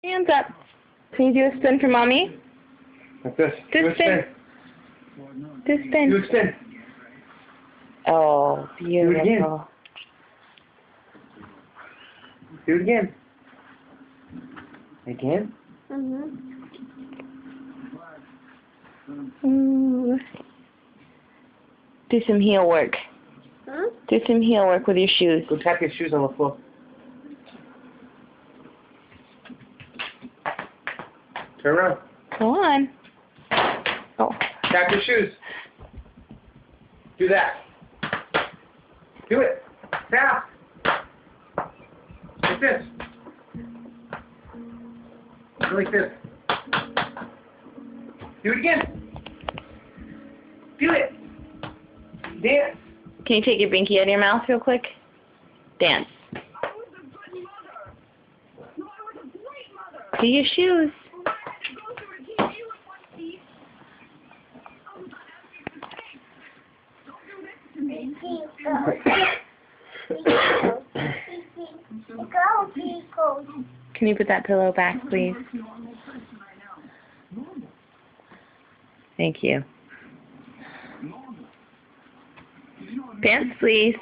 Hands up. Can you do a spin for mommy? Like this. Do a spin. Do a spin. Do a spin. Oh, beautiful. Do it again. Again? Ooh. Do some heel work. Do some heel work with your shoes. Go tap your shoes on the floor. Turn around. Go on. Oh. Tap your shoes. Do that. Do it. Tap. Like this. Go like this. Do it again. Do it. Dance. Can you take your binky out of your mouth real quick? Dance. Do your shoes. Can you put that pillow back, please? Thank you. Pants, please.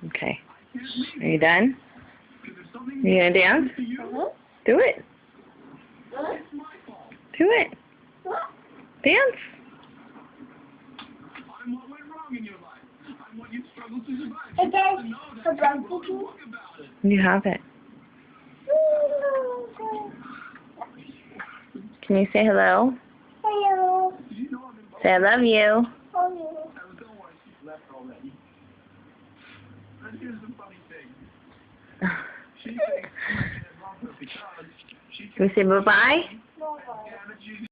Okay. Are you done? Are you gonna dance? Do it. Do it. Dance. You have it. Can you say hello? Hello. Say I love you. Can we say bye-bye?